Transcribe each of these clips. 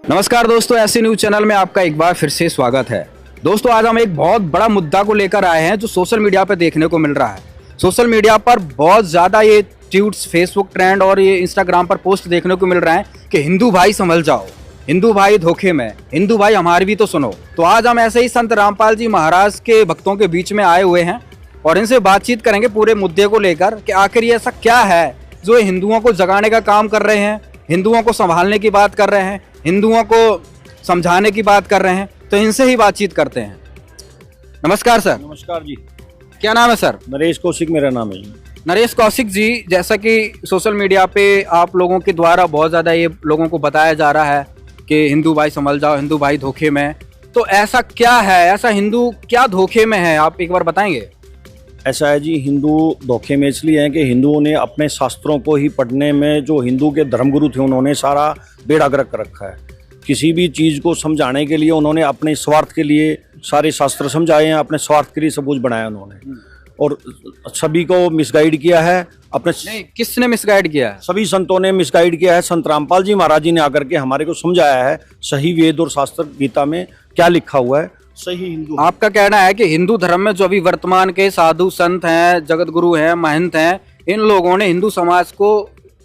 नमस्कार दोस्तों, ऐसे न्यूज चैनल में आपका एक बार फिर से स्वागत है। दोस्तों, आज हम एक बहुत बड़ा मुद्दा को लेकर आए हैं जो सोशल मीडिया पर देखने को मिल रहा है। सोशल मीडिया पर बहुत ज़्यादा ये ट्वीट्स, फेसबुक ट्रेंड और ये इंस्टाग्राम पर पोस्ट देखने को मिल रहा है कि हिंदू भाई संभल जाओ, हिंदू भाई धोखे में, हिंदू भाई हमारी भी तो सुनो। तो आज हम ऐसे ही संत रामपाल जी महाराज के भक्तों के बीच में आए हुए हैं और इनसे बातचीत करेंगे पूरे मुद्दे को लेकर कि आखिर ये ऐसा क्या है जो हिंदुओं को जगाने का काम कर रहे हैं, हिंदुओं को संभालने की बात कर रहे हैं, हिंदुओं को समझाने की बात कर रहे हैं। तो इनसे ही बातचीत करते हैं। नमस्कार सर। नमस्कार जी। क्या नाम है सर? नरेश कौशिक मेरा नाम है जी। नरेश कौशिक जी, जैसा कि सोशल मीडिया पे आप लोगों के द्वारा बहुत ज़्यादा ये लोगों को बताया जा रहा है कि हिंदू भाई संभल जाओ, हिंदू भाई धोखे में, तो ऐसा क्या है, ऐसा हिंदू क्या धोखे में है, आप एक बार बताएंगे? ऐसा है जी, हिंदू धोखे में इसलिए हैं कि हिंदुओं ने अपने शास्त्रों को ही पढ़ने में, जो हिंदू के धर्मगुरु थे उन्होंने सारा बेड़ा गर्क कर रखा है। किसी भी चीज़ को समझाने के लिए उन्होंने अपने स्वार्थ के लिए सारे शास्त्र समझाए हैं, अपने स्वार्थ के लिए सबूत बनाया उन्होंने और सभी को मिसगाइड किया है। अपने नहीं, किसने मिसगाइड किया है? सभी संतों ने मिसगाइड किया है। संत रामपाल जी महाराज जी ने आकर के हमारे को समझाया है सही वेद और शास्त्र गीता में क्या लिखा हुआ है, सही हिंदू। आपका कहना है कि हिंदू धर्म में जो अभी वर्तमान के साधु संत हैं, जगत गुरु हैं, महंत हैं, इन लोगों ने हिंदू समाज को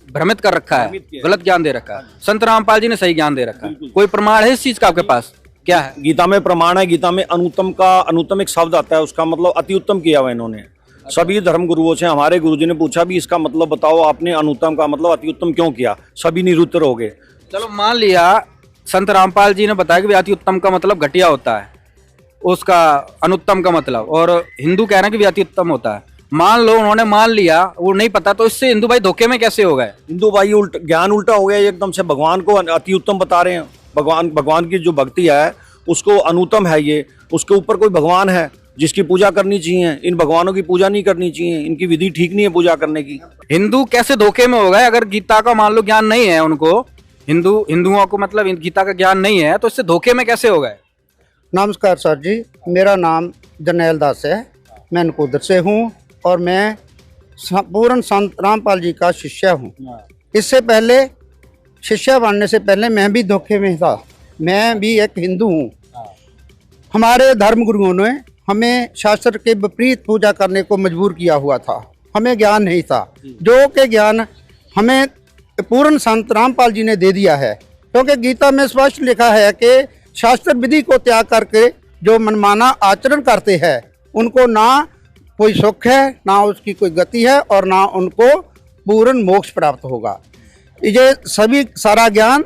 भ्रमित कर रखा है, गलत ज्ञान दे रखा है। संत रामपाल जी ने सही ज्ञान दे रखा है। कोई प्रमाण है इस चीज का आपके पास? क्या है? गीता में प्रमाण है। गीता में अनुत्तम एक शब्द आता है, उसका मतलब अति उत्तम किया हुआ इन्होंने। सभी धर्म गुरुओं से हमारे गुरुजी ने पूछा भी इसका मतलब बताओ, आपने अनुत्तम का मतलब अति उत्तम क्यों किया? सभी निरुत्तर हो गए। चलो मान लिया संत रामपाल जी ने बताया कि अति उत्तम का मतलब घटिया होता है, उसका अनुत्तम का मतलब, और हिंदू कह रहे हैं कि अति उत्तम होता है। मान लो उन्होंने मान लिया, वो नहीं पता, तो इससे हिंदू भाई धोखे में कैसे हो गए? हिंदू भाई ज्ञान उल्टा हो गया एकदम से। भगवान को अति उत्तम बता रहे हैं। भगवान की जो भक्ति है उसको अनुत्तम है ये। उसके ऊपर कोई भगवान है जिसकी पूजा करनी चाहिए। इन भगवानों की पूजा नहीं करनी चाहिए, इनकी विधि ठीक नहीं है पूजा करने की। हिंदू कैसे धोखे में हो गए? अगर गीता का मान लो ज्ञान नहीं है उनको, हिंदुओं को मतलब गीता का ज्ञान नहीं है, तो इससे धोखे में कैसे हो गए? नमस्कार सर जी, मेरा नाम जरनैल दास है, मैं नकोदर से हूँ और मैं पूर्ण संत रामपाल जी का शिष्य हूँ। इससे पहले शिष्य बनने से पहले मैं भी धोखे में था। मैं भी एक हिंदू हूँ। हमारे धर्म गुरुओं ने हमें शास्त्र के विपरीत पूजा करने को मजबूर किया हुआ था। हमें ज्ञान नहीं था, जो कि ज्ञान हमें पूर्ण संत रामपाल जी ने दे दिया है। क्योंकि गीता में स्पष्ट लिखा है कि शास्त्र विधि को त्याग करके जो मनमाना आचरण करते हैं उनको ना कोई सुख है, ना उसकी कोई गति है और ना उनको पूर्ण मोक्ष प्राप्त होगा। ये सभी सारा ज्ञान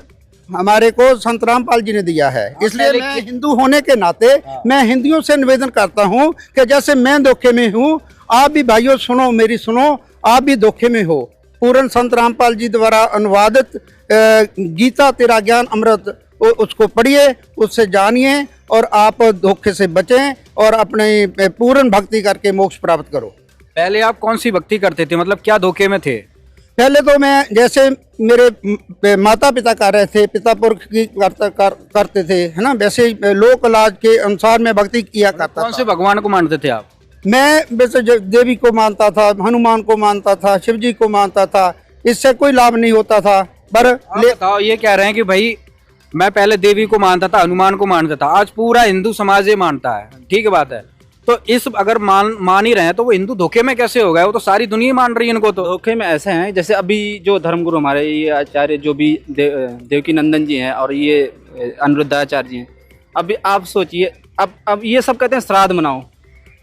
हमारे को संत रामपाल जी ने दिया है। इसलिए मैं हिंदू होने के नाते मैं हिंदुओं से निवेदन करता हूँ कि जैसे मैं धोखे में हूँ, आप भी भाइयों सुनो, मेरी सुनो, आप भी धोखे में हो। पूर्ण संत रामपाल जी द्वारा अनुवादित गीता तेरा ज्ञान अमृत, उसको पढ़िए, उससे जानिए और आप धोखे से बचें और अपने पूर्ण भक्ति करके मोक्ष प्राप्त करो। पहले आप कौन सी भक्ति करते थे, मतलब क्या धोखे में थे? पहले तो मैं, जैसे मेरे माता पिता कर रहे थे, पिता पुरख की करते थे, है ना, वैसे लोक लाज के अनुसार मैं भक्ति किया करता था। कौन से भगवान को मानते थे आप? मैं वैसे देवी को मानता था, हनुमान को मानता था, शिव जी को मानता था। इससे कोई लाभ नहीं होता था। पर बताओ, ये कह रहे हैं कि भाई मैं पहले देवी को मानता था, हनुमान को मानता था, आज पूरा हिंदू समाज ये मानता है, ठीक है बात है, तो इस अगर मान ही रहे हैं तो वो हिंदू धोखे में कैसे हो गए? वो तो सारी दुनिया मान रही है इनको। तो धोखे में ऐसे हैं, जैसे अभी जो धर्मगुरु हमारे ये आचार्य जो भी देवकी नंदन जी हैं और ये अनिरुद्धाचार्य जी हैं, अभी आप सोचिए, अब ये सब कहते हैं श्राद्ध मनाओ।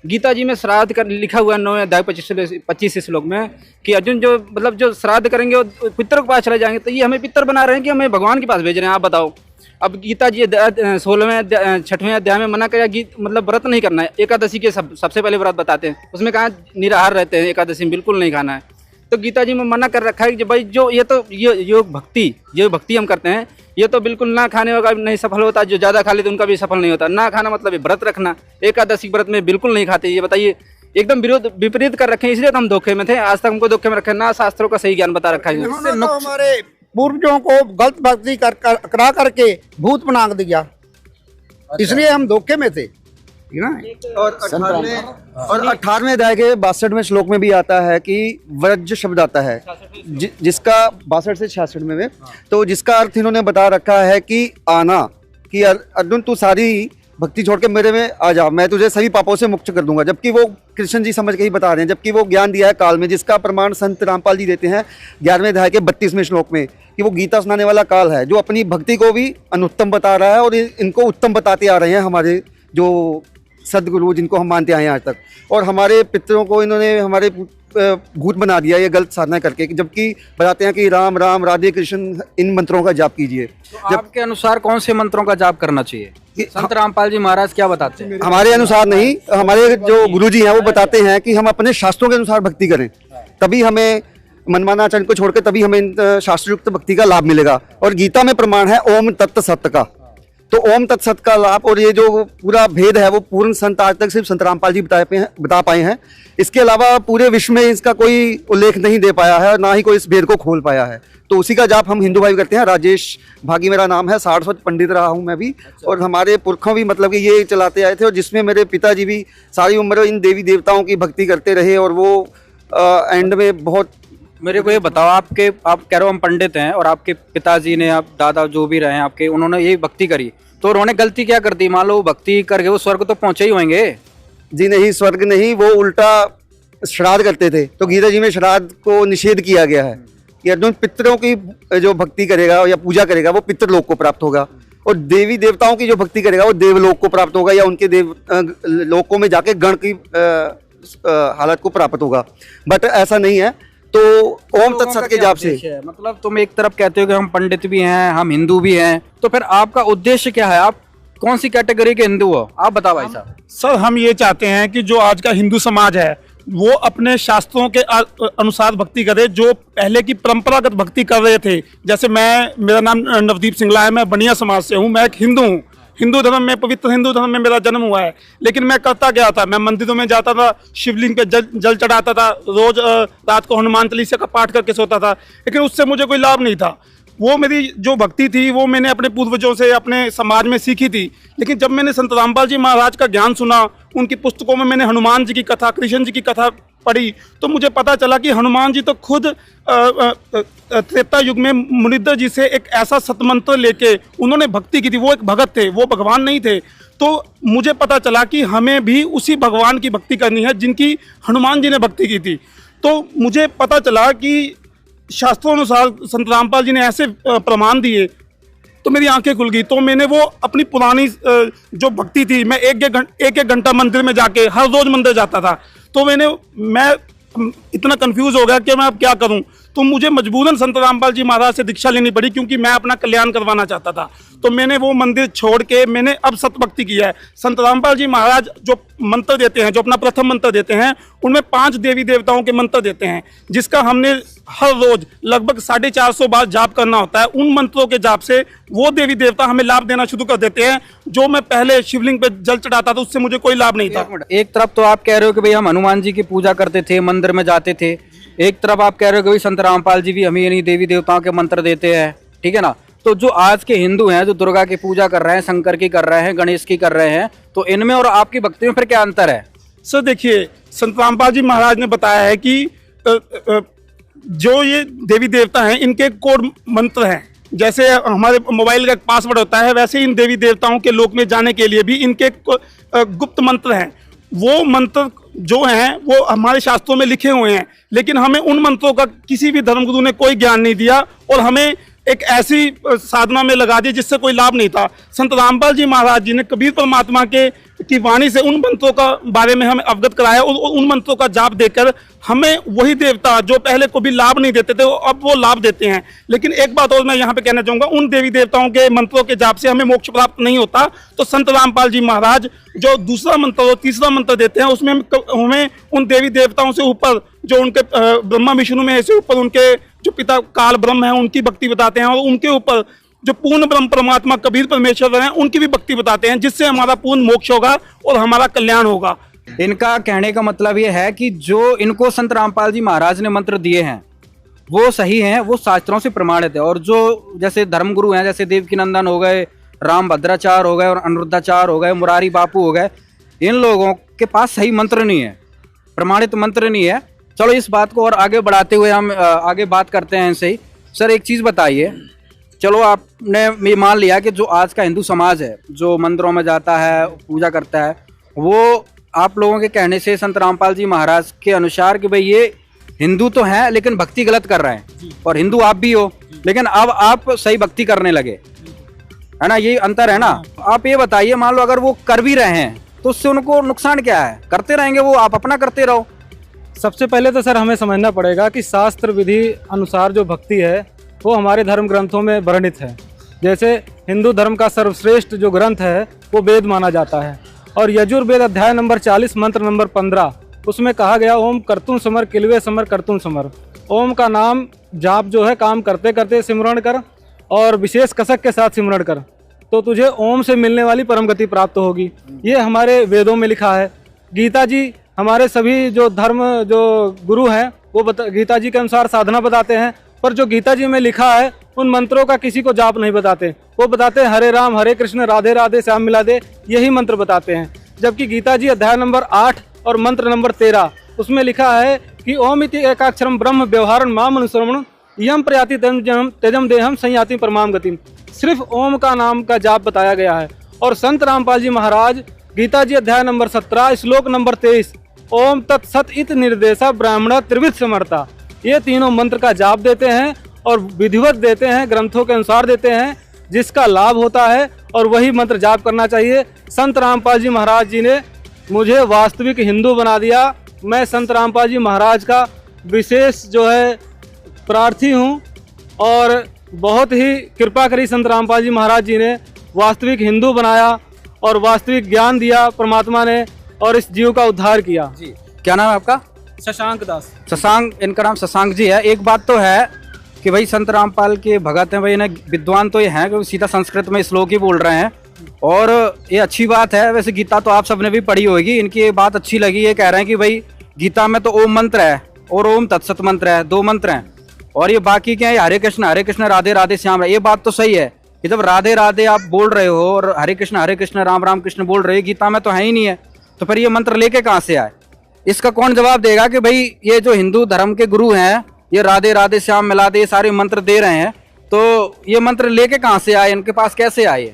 गीता जी में श्राद्ध कर लिखा हुआ है 9 अध्याय 25 श्लोक में कि अर्जुन जो मतलब जो श्राद्ध करेंगे वो पितर के पास चले जाएंगे। तो ये हमें पितर बना रहे हैं कि हमें भगवान के पास भेज रहे हैं? आप बताओ। अब गीता जी 16वें 6वें अध्याय में मना किया मतलब व्रत नहीं करना है। एकादशी के सबसे पहले व्रत बताते हैं, उसमें कहा निराहार रहते हैं, एकादशी में बिल्कुल नहीं खाना है। तो गीता जी में मना कर रखा है कि भाई जो ये योग भक्ति हम करते हैं, ये तो बिल्कुल ना खाने का नहीं सफल होता, जो ज़्यादा खा लेते उनका भी सफल नहीं होता। ना खाना मतलब व्रत रखना, एकादशी व्रत में बिल्कुल नहीं खाते। ये बताइए, एकदम विपरीत कर रखे हैं। इसलिए तो हम धोखे में थे, आज तक हमको धोखे में रखे, ना शास्त्रों का सही ज्ञान बता रखा है। हमारे पूर्वजों को गलत भक्ति करा करके भूत बना दिया, इसलिए हम धोखे में थे। ठीक है ना। और 18वें अध्याय के 62वें श्लोक में भी आता है कि व्रज शब्द आता है जिसका 62 से 66 में तो जिसका अर्थ इन्होंने बता रखा है कि आना, कि अर्जुन तू सारी भक्ति छोड़ के मेरे में आ जा, मैं तुझे सभी पापों से मुक्त कर दूंगा। जबकि वो कृष्ण जी समझ के ही बता रहे हैं, जबकि वो ज्ञान दिया है काल में, जिसका प्रमाण संत रामपाल जी देते हैं 11वें अध्याय के 32वें श्लोक में कि वो गीता सुनाने वाला काल है जो अपनी भक्ति को भी अनुत्तम बता रहा है और इनको उत्तम बताते आ रहे हैं हमारे जो सदगुरु जिनको हम मानते आए हैं आज तक। और हमारे पितरों को इन्होंने हमारे भूत बना दिया ये गलत साधना करके, जबकि बताते हैं कि राम राम राधे कृष्ण इन मंत्रों का जाप कीजिए। तो आपके अनुसार कौन से मंत्रों का जाप करना चाहिए? संत रामपाल जी महाराज क्या बताते हैं? हमारे अनुसार नहीं, हमारे जो गुरुजी हैं वो बताते हैं कि हम अपने शास्त्रों के अनुसार भक्ति करें, तभी हमें मनमाना आचरण को छोड़कर तभी हमें शास्त्रयुक्त भक्ति का लाभ मिलेगा। और गीता में प्रमाण है ओम तत्त सत्य का, तो ओम तत्सत का लाभ और ये जो पूरा भेद है वो पूर्ण संत आज तक सिर्फ संत रामपाल जी बता पाए हैं। इसके अलावा पूरे विश्व में इसका कोई उल्लेख नहीं दे पाया है और ना ही कोई इस भेद को खोल पाया है। तो उसी का जाप हम हिंदू भाई करते हैं। राजेश भागी मेरा नाम है, सारस्वत पंडित रहा हूँ मैं भी। और हमारे पुरखों भी मतलब कि ये चलाते आए थे, और जिसमें मेरे पिताजी भी सारी उम्र इन देवी देवताओं की भक्ति करते रहे और वो एंड में बहुत। मेरे को ये बताओ, आप कह रहे हो हम पंडित हैं और आपके पिताजी ने, आप दादा जो भी रहे हैं आपके, उन्होंने ये भक्ति करी, तो उन्होंने गलती क्या कर दी? मान लो भक्ति करके वो स्वर्ग तो पहुंचे ही होंगे। जी नहीं, स्वर्ग नहीं, वो उल्टा श्राद्ध करते थे। तो गीता जी में श्राद्ध को निषेध किया गया है कि अर्जुन पितरों की जो भक्ति करेगा या पूजा करेगा वो पितृलोक को प्राप्त होगा, और देवी देवताओं की जो भक्ति करेगा वो देवलोक को प्राप्त होगा या उनके देव लोकों में जाके गण की हालत को प्राप्त होगा। बट ऐसा नहीं है। तो ओम तत्सत के जाप से मतलब तुम एक तरफ कहते हो कि हम पंडित भी हैं, हम हिंदू भी हैं, तो फिर आपका उद्देश्य क्या है? आप कौन सी कैटेगरी के हिंदू हो? आप बताओ भाई साहब। सर, हम ये चाहते हैं कि जो आज का हिंदू समाज है वो अपने शास्त्रों के अनुसार भक्ति करे, जो पहले की परंपरागत भक्ति कर रहे थे। जैसे मेरा नाम नवदीप सिंगला है, मैं बनिया समाज से हूँ, मैं एक हिंदू हूँ, हिंदू धर्म में, पवित्र हिंदू धर्म में मेरा जन्म हुआ है। लेकिन मैं करता क्या था, मैं मंदिरों में जाता था, शिवलिंग पे जल चढ़ाता था, रोज रात को हनुमान चालीसा का पाठ करके सोता था, लेकिन उससे मुझे कोई लाभ नहीं था। वो मेरी जो भक्ति थी वो मैंने अपने पूर्वजों से अपने समाज में सीखी थी। लेकिन जब मैंने संत रामपाल जी महाराज का ज्ञान सुना, उनकी पुस्तकों में मैंने हनुमान जी की कथा, कृष्ण जी की कथा पढ़ी, तो मुझे पता चला कि हनुमान जी तो खुद त्रेता युग में मुनिद्र जी से एक ऐसा सतमंत्र लेके उन्होंने भक्ति की थी। वो एक भगत थे, वो भगवान नहीं थे। तो मुझे पता चला कि हमें भी उसी भगवान की भक्ति करनी है जिनकी हनुमान जी ने भक्ति की थी। तो मुझे पता चला कि शास्त्रों अनुसार संत रामपाल जी ने ऐसे प्रमाण दिए, तो मेरी आंखें खुल गई। तो मैंने वो अपनी पुरानी जो भक्ति थी, मैं एक घंटा मंदिर में जाके हर रोज मंदिर जाता था। तो मैं इतना कंफ्यूज हो गया कि मैं अब क्या करूं। तो मुझे मजबूरन संत रामपाल जी महाराज से दीक्षा लेनी पड़ी, क्योंकि मैं अपना कल्याण करवाना चाहता था। तो मैंने वो मंदिर छोड़ के मैंने अब सतभक्ति किया है। संत रामपाल जी महाराज जो मंत्र देते हैं, जो अपना प्रथम मंत्र देते हैं, उनमें 5 देवी देवताओं के मंत्र देते हैं, जिसका हमने हर रोज लगभग 450 बार जाप करना होता है। उन मंत्रों के जाप से वो देवी देवता हमें लाभ देना शुरू कर देते हैं। जो मैं पहले शिवलिंग पे जल चढ़ाता था उससे मुझे कोई लाभ नहीं था। एक तरफ तो आप कह रहे हो कि भाई हम हनुमान जी की पूजा करते थे, मंदिर में जाते थे, एक तरफ आप कह रहे हो कि भाई संत रामपाल जी भी हमें यानी देवी देवताओं के मंत्र देते हैं, ठीक है ना। तो जो आज के हिंदू हैं, जो दुर्गा की पूजा कर रहे हैं, शंकर की कर रहे हैं, गणेश की कर रहे हैं, तो इनमें और आपकी भक्ति में फिर क्या अंतर है? सर देखिए, संत रामपाल जी महाराज ने बताया है कि जो ये देवी देवता हैं इनके कोड मंत्र हैं। जैसे हमारे मोबाइल का पासवर्ड होता है, वैसे इन देवी देवताओं के लोक में जाने के लिए भी इनके गुप्त मंत्र हैं। वो मंत्र जो हैं वो हमारे शास्त्रों में लिखे हुए हैं, लेकिन हमें उन मंत्रों का किसी भी धर्मगुरु ने कोई ज्ञान नहीं दिया और हमें एक ऐसी साधना में लगा दी जिससे कोई लाभ नहीं था। संत रामपाल जी महाराज जी ने कबीर परमात्मा की वाणी से उन मंत्रों का बारे में हमें अवगत कराया और उन मंत्रों का जाप देकर हमें वही देवता जो पहले कभी लाभ नहीं देते थे अब वो लाभ देते हैं। लेकिन एक बात और मैं यहाँ पे कहना चाहूँगा, उन देवी देवताओं के मंत्रों के जाप से हमें मोक्ष प्राप्त नहीं होता। तो संत रामपाल जी महाराज जो दूसरा मंत्र और तीसरा मंत्र देते हैं उसमें हमें उन देवी देवताओं से ऊपर, जो उनके ब्रह्मा विष्णु में से ऊपर उनके जो पिता काल ब्रह्म है उनकी भक्ति बताते हैं, और उनके ऊपर जो पूर्ण ब्रह्म परमात्मा कबीर परमेश्वर हैं उनकी भी भक्ति बताते हैं, जिससे हमारा पूर्ण मोक्ष होगा और हमारा कल्याण होगा। इनका कहने का मतलब ये है कि जो इनको संत रामपाल जी महाराज ने मंत्र दिए हैं वो सही हैं, वो शास्त्रों से प्रमाणित है। और जो जैसे धर्मगुरु हैं, जैसे देवकीनंदन हो गए, राम भद्राचार्य हो गए और अनिरुद्धाचार्य हो गए, मुरारी बापू हो गए, इन लोगों के पास सही मंत्र नहीं है, प्रमाणित मंत्र नहीं है। चलो इस बात को और आगे बढ़ाते हुए हम आगे बात करते हैं ऐसे ही। सर एक चीज़ बताइए, चलो आपने ये मान लिया कि जो आज का हिंदू समाज है, जो मंदिरों में जाता है, पूजा करता है, वो आप लोगों के कहने से संत रामपाल जी महाराज के अनुसार कि भाई ये हिंदू तो हैं लेकिन भक्ति गलत कर रहे हैं, और हिंदू आप भी हो लेकिन अब आप सही भक्ति करने लगे, है ना, ये अंतर है ना। आप ये बताइए, मान लो अगर वो कर भी रहे हैं तो उससे उनको नुकसान क्या है? करते रहेंगे वो, आप अपना करते रहो। सबसे पहले तो सर हमें समझना पड़ेगा कि शास्त्र विधि अनुसार जो भक्ति है वो हमारे धर्म ग्रंथों में वर्णित है। जैसे हिंदू धर्म का सर्वश्रेष्ठ जो ग्रंथ है वो वेद माना जाता है, और यजुर्वेद अध्याय नंबर 40 मंत्र नंबर 15 उसमें कहा गया ओम कर्तुम समर किलवे समर कर्तुम समर। ओम का नाम जाप जो है काम करते करते सिमरण कर और विशेष कसक के साथ सिमरण कर, तो तुझे ओम से मिलने वाली परम गति प्राप्त होगी। ये हमारे वेदों में लिखा है। गीता जी हमारे सभी जो धर्म जो गुरु हैं वो गीता जी के अनुसार साधना बताते हैं, पर जो गीता जी में लिखा है उन मंत्रों का किसी को जाप नहीं बताते। वो बताते हैं हरे राम हरे कृष्ण राधे राधे श्याम मिला दे, यही मंत्र बताते हैं। जबकि गीता जी अध्याय नंबर 8 और मंत्र नंबर 13 उसमें लिखा है कि ओम इति एकाक्षरम ब्रह्म व्यवहारं माम अनुसरणं यम प्रयाति तेजम देहम संयाति परमाम गतिम। सिर्फ ओम का नाम का जाप बताया गया है। और संत रामपाल जी महाराज गीता जी अध्याय नंबर 17 श्लोक नंबर 23 ओम तत्सत इत निर्देशा ब्राह्मण त्रिविध समर्था, ये तीनों मंत्र का जाप देते हैं और विधिवत देते हैं, ग्रंथों के अनुसार देते हैं, जिसका लाभ होता है और वही मंत्र जाप करना चाहिए। संत रामपाल जी महाराज जी ने मुझे वास्तविक हिंदू बना दिया। मैं संत रामपाल जी महाराज का विशेष जो है प्रार्थी हूँ, और बहुत ही कृपा करी संत रामपाल जी महाराज जी ने, वास्तविक हिंदू बनाया और वास्तविक ज्ञान दिया परमात्मा ने, और इस जीव का उद्धार किया। जी क्या नाम है आपका? शशांक दास। शशांक, इनका नाम शशांक जी है। एक बात तो है कि भाई संत रामपाल के भगत हैं भाई, इन्हें विद्वान तो ये हैं कि सीधा संस्कृत में श्लोक ही बोल रहे हैं, और ये अच्छी बात है। वैसे गीता तो आप सबने भी पढ़ी होगी, इनकी ये बात अच्छी लगी। ये कह रहे हैं कि भाई गीता में तो ओम मंत्र है और ओम तत्सत मंत्र है, 2 मंत्र हैं, और ये बाकी क्या है हरे कृष्ण राधे राधे श्याम। ये बात तो सही है कि जब राधे राधे आप बोल रहे हो और हरे कृष्ण राम राम कृष्ण बोल रहे हो, गीता में तो है ही नहीं है, तो फिर ये मंत्र लेके कहाँ से आए? इसका कौन जवाब देगा कि भाई ये जो हिंदू धर्म के गुरु हैं ये राधे राधे श्याम मिला दे सारे मंत्र दे रहे हैं, तो ये मंत्र लेके कहाँ से आए, इनके पास कैसे आए?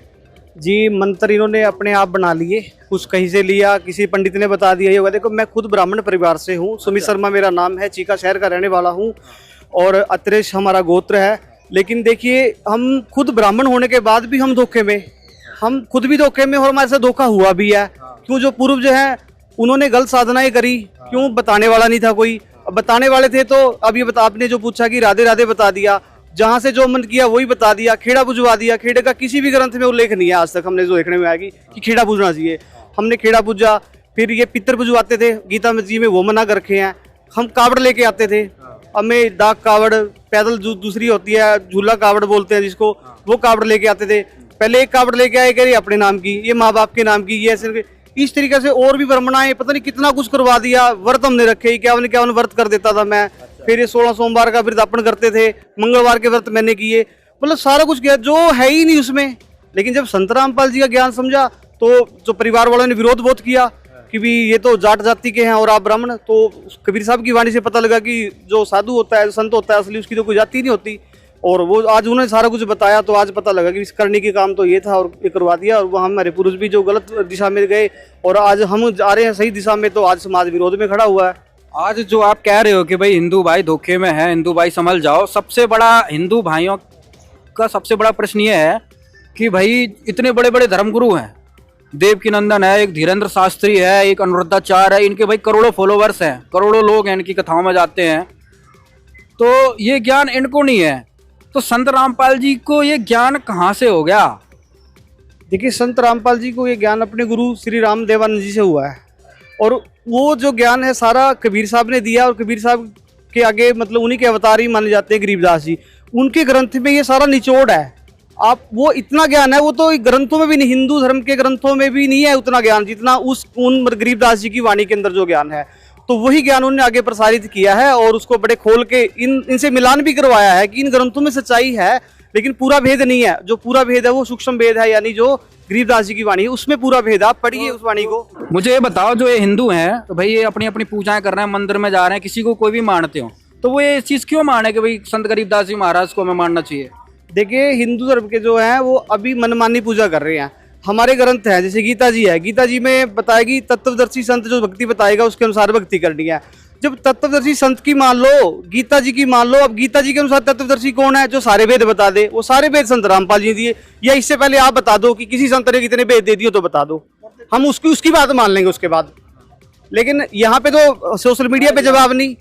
जी मंत्र इन्होंने अपने आप बना लिए, कुछ कहीं से लिया, किसी पंडित ने बता दिया ये होगा। देखो मैं खुद ब्राह्मण परिवार से हूँ, सुमित शर्मा मेरा नाम है, चीका शहर का रहने वाला हूँ, और अत्रेश हमारा गोत्र है। लेकिन देखिए हम खुद ब्राह्मण होने के बाद भी हम धोखे में, हम खुद भी धोखे में, और हमारे साथ धोखा हुआ भी है। क्यों? जो पूर्व जो है उन्होंने गलत साधनाएं करी, क्यों? बताने वाला नहीं था कोई। अब बताने वाले थे तो अब ये आपने जो पूछा कि राधे राधे बता दिया, जहाँ से जो मन किया वही बता दिया, खेड़ा बुझवा दिया। खेड़े का किसी भी ग्रंथ में उल्लेख नहीं है आज तक, हमने जो देखने में आएगी कि खेड़ा बुझना चाहिए, हमने खेड़ा बुझा। फिर ये पितर बुझवाते थे, गीता में जी में वो मना कर रखे हैं। हम कावड़ लेके आते थे, हमें डाक कावड़, पैदल दूसरी होती है झूला कावड़ बोलते हैं जिसको, वो कावड़ लेके आते थे। पहले एक कावड़ लेके आए कह अपने नाम की, ये माँ बाप के नाम की, ये ऐसे इस तरीके से और भी ब्राह्मणाएं पता नहीं कितना कुछ करवा दिया। व्रत हमने रखे, क्या व्रत कर देता था मैं। फिर ये 16 सोमवार का वृद्धापन करते थे, मंगलवार के व्रत मैंने किए, मतलब सारा कुछ किया जो है ही नहीं उसमें। लेकिन जब संत रामपाल जी का ज्ञान समझा तो जो परिवार वालों ने विरोध बहुत किया कि भी ये तो जाट जाति के हैं और आप ब्राह्मण। तो कबीर साहब की वाणी से पता लगा कि जो साधु होता है, संत होता है असली, उसकी तो कोई जाति नहीं होती। और वो आज उन्होंने सारा कुछ बताया तो आज पता लगा कि इस करने के काम तो ये था, और ये करवा दिया। और वो हमारे पुरुष भी जो गलत दिशा में गए और आज हम जा रहे हैं सही दिशा में, तो आज समाज विरोध में खड़ा हुआ है। आज जो आप कह रहे हो कि भाई हिंदू भाई धोखे में है, हिंदू भाई संभल जाओ, सबसे बड़ा हिंदू भाइयों का सबसे बड़ा प्रश्न ये है कि भाई इतने बड़े बड़े धर्मगुरु हैं, देवकीनंदन है, एक धीरेन्द्र शास्त्री है, एक अनुरुद्धाचार्य है, इनके भाई करोड़ों फॉलोवर्स हैं, करोड़ों लोग हैं इनकी कथाओं में जाते हैं, तो ये ज्ञान इनको नहीं है। तो संत रामपाल जी को ये ज्ञान कहाँ से हो गया? देखिए संत रामपाल जी को ये ज्ञान अपने गुरु श्री राम देवानंद जी से हुआ है, और वो जो ज्ञान है सारा कबीर साहब ने दिया। और कबीर साहब के आगे मतलब उन्हीं के अवतार ही माने जाते हैं गरीबदास जी, उनके ग्रंथ में ये सारा निचोड़ है। आप वो इतना ज्ञान है, वो तो ग्रंथों में भी नहीं, हिंदू धर्म के ग्रंथों में भी नहीं है उतना ज्ञान जितना उन गरीबदास जी की वाणी के अंदर जो ज्ञान है। तो वही ज्ञान उन्होंने आगे प्रसारित किया है और उसको बड़े खोल के इनसे मिलान भी करवाया है कि इन ग्रंथों में सच्चाई है, लेकिन पूरा भेद नहीं है। जो पूरा भेद है वो सूक्ष्म भेद है, यानी जो गरीबदास जी की वाणी है उसमें पूरा भेद है। आप पढ़िए उस वाणी को। मुझे ये बताओ, जो ये हिंदू हैं तो भाई ये अपनी अपनी पूजाएं कर रहे हैं, मंदिर में जा रहे हैं, किसी को कोई भी मानते हो, तो वो ये चीज क्यों माने कि भाई संत गरीबदास जी महाराज को हमें मानना चाहिए? देखिए, हिंदू धर्म के जो है वो अभी मनमानी पूजा कर रहे हैं। हमारे ग्रंथ हैं, जैसे गीता जी है, गीता जी में बताएगी तत्वदर्शी संत जो भक्ति बताएगा उसके अनुसार भक्ति करनी है। जब तत्वदर्शी संत की मान लो, गीता जी की मान लो, अब गीता जी के अनुसार तत्वदर्शी कौन है? जो सारे वेद बता दे। वो सारे वेद संत रामपाल जी दिए, या इससे पहले आप बता दो कि किसी संत ने कितने वेद दे दिए तो बता दो, हम उसकी बात मान लेंगे उसके बाद। लेकिन यहाँ पे तो सोशल मीडिया पे जवाब नहीं,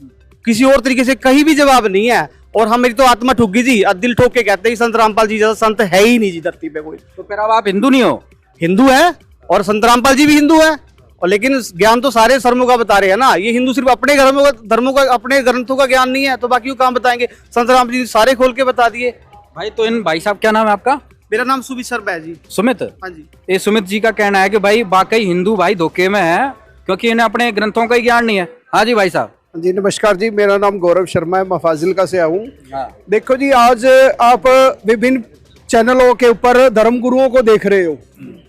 किसी और तरीके से कहीं भी जवाब नहीं है। और हमारी तो आत्मा ठुक गई जी, दिल ठोक के कहते हैं संत रामपाल जी जैसा संत है ही नहीं जी धरती पे कोई। तो फिर अब आप हिंदू नहीं हो? हिंदू है, और संत रामपाल जी भी हिंदू है, और लेकिन ज्ञान तो सारे धर्मों का बता रहे हैं ना। ये हिंदू सिर्फ अपने धर्मों का अपने ग्रंथों का ज्ञान नहीं है, तो बाकी काम बताएंगे? संत राम जी सारे खोल के बता दिए भाई। तो इन भाई साहब, क्या नाम है आपका? मेरा नाम सुमित शर्मा है जी। सुमित? हाँ जी। ये सुमित जी का कहना है कि भाई वाकई हिंदू भाई धोखे में है, क्योंकि इन्हें अपने ग्रंथों का ही ज्ञान नहीं है। हाँ जी भाई साहब। जी नमस्कार जी, मेरा नाम गौरव शर्मा है, मैं फाजिलका से आऊँ। हाँ। देखो जी, आज आप विभिन्न चैनलों के ऊपर धर्म गुरुओं को देख रहे हो।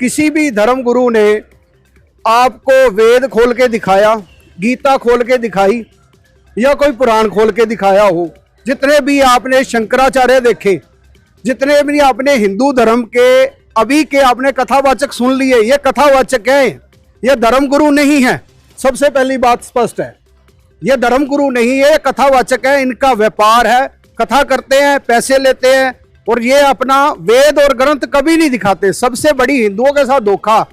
किसी भी धर्म गुरु ने आपको वेद खोल के दिखाया, गीता खोल के दिखाई, या कोई पुराण खोल के दिखाया हो? जितने भी आपने शंकराचार्य देखे, जितने भी आपने हिंदू धर्म के अभी के आपने कथावाचक सुन लिए, ये कथावाचक हैं, ये धर्म गुरु नहीं है। सबसे पहली बात स्पष्ट है, ये धर्म गुरु नहीं है, कथावाचक है। इनका व्यापार है, कथा करते हैं, पैसे लेते हैं, और ये अपना वेद और ग्रंथ कभी नहीं दिखाते। सबसे बड़ी हिंदुओं के साथ धोखा